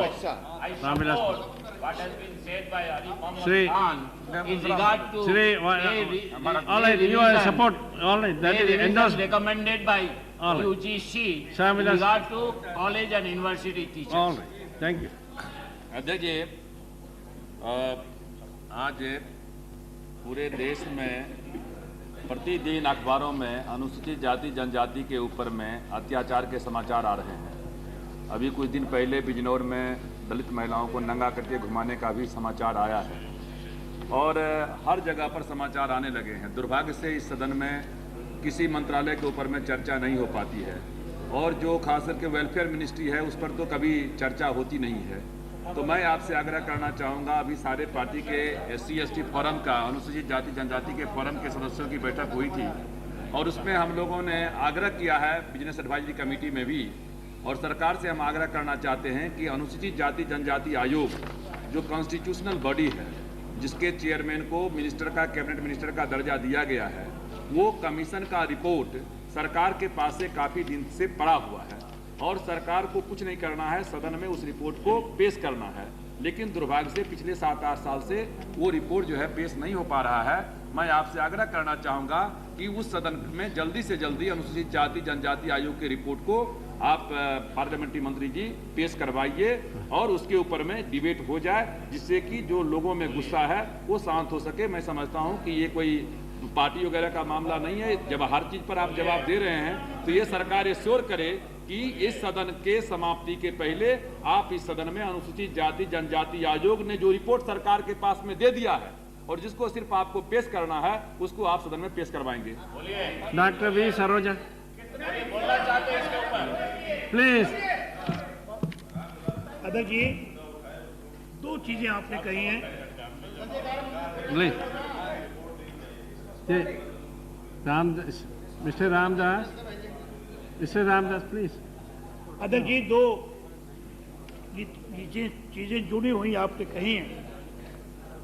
I support what has been said by Ali Mohammed Shri- Khan in regard to all right, you are support, all right, that is endorsed. recommended by All right. UGC Sir, in will I- regard to college and university teachers. All right, thank you. अध्यक्ष जी, आज पूरे देश में प्रतिदिन अखबारों में अनुसूचित जाति जनजाति के ऊपर में अत्याचार के समाचार आ रहे हैं। अभी कुछ दिन पहले बिजनौर में दलित महिलाओं को नंगा करके घुमाने का भी समाचार आया है और हर जगह पर समाचार आने लगे हैं। दुर्भाग्य से इस सदन में किसी मंत्रालय के ऊपर में चर्चा नहीं हो पाती है और जो खास करके वेलफेयर मिनिस्ट्री है उस पर तो कभी चर्चा होती नहीं है। तो मैं आपसे आग्रह करना चाहूँगा, अभी सारे पार्टी के SC/ST फोरम का, अनुसूचित जाति जनजाति के फोरम के सदस्यों की बैठक हुई थी और उसमें हम लोगों ने आग्रह किया है बिजनेस एडवाइजरी कमेटी में भी, और सरकार से हम आग्रह करना चाहते हैं कि अनुसूचित जाति जनजाति आयोग जो कॉन्स्टिट्यूशनल बॉडी है, जिसके चेयरमैन को मिनिस्टर का, कैबिनेट मिनिस्टर का दर्जा दिया गया है, वो कमीशन का रिपोर्ट सरकार के पास से काफ़ी दिन से पड़ा हुआ है और सरकार को कुछ नहीं करना है, सदन में उस रिपोर्ट को पेश करना है। लेकिन दुर्भाग्य से पिछले 7-8 साल से वो रिपोर्ट जो है पेश नहीं हो पा रहा है। मैं आपसे आग्रह करना चाहूँगा कि उस सदन में जल्दी से जल्दी अनुसूचित जाति जनजाति आयोग की रिपोर्ट को आप पार्लियामेंट्री मंत्री जी पेश करवाइए और उसके ऊपर में डिबेट हो जाए, जिससे कि जो लोगों में गुस्सा है वो शांत हो सके। मैं समझता हूँ कि ये कोई पार्टी वगैरह का मामला नहीं है। जब हर चीज़ पर आप जवाब दे रहे हैं तो ये सरकार एश्योर करे कि इस सदन के समाप्ति के पहले आप इस सदन में अनुसूचित जाति जनजाति आयोग ने जो रिपोर्ट सरकार के पास में दे दिया है और जिसको सिर्फ आपको पेश करना है, उसको आप सदन में पेश करवाएंगे। Doctor V Saroja, please. अध्यक्ष जी, दो चीजें आपने कही हैं। Please mister Ramdas, please. अध्यक्ष जी, दो चीजें जुड़ी हुई आपने कही हैं।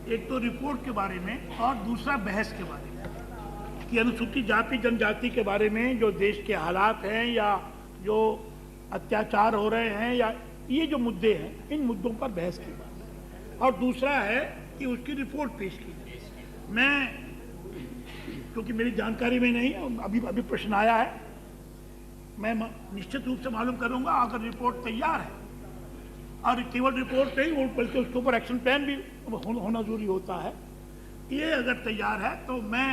एक तो रिपोर्ट के बारे में और दूसरा बहस के बारे में कि अनुसूचित जाति जनजाति के बारे में जो देश के हालात हैं या जो अत्याचार हो रहे हैं या ये जो मुद्दे हैं, इन मुद्दों पर बहस की बात, और दूसरा है कि उसकी रिपोर्ट पेश की। मैं, क्योंकि मेरी जानकारी में नहीं है, अभी प्रश्न आया है, मैं निश्चित रूप से मालूम करूंगा। अगर रिपोर्ट तैयार है और केवल रिपोर्ट नहीं बल्कि उसके ऊपर एक्शन प्लान भी होना जरूरी होता है, ये अगर तैयार है तो मैं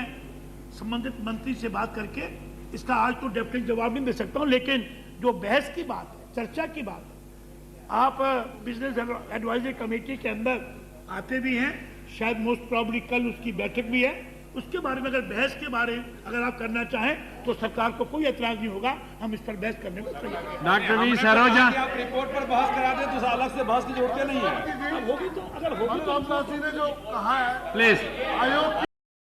संबंधित मंत्री से बात करके इसका आज तो डेफिनेट जवाब नहीं दे सकता हूँ। लेकिन जो बहस की बात है, चर्चा की बात है, आप बिजनेस एडवाइजरी कमेटी के अंदर आते भी हैं, शायद मोस्ट प्रॉब्ली कल उसकी बैठक भी है। उसके बारे में अगर बहस के बारे में अगर आप करना चाहें तो सरकार को कोई एतराज नहीं होगा, हम इस पर बहस करने को तैयार हैं। डॉक्टर वी सरोजा, आप रिपोर्ट पर बहस करा दें तो अलग से बहस की जरूरत नहीं है। होगी तो, अगर होगी तो प्लीज। आयोग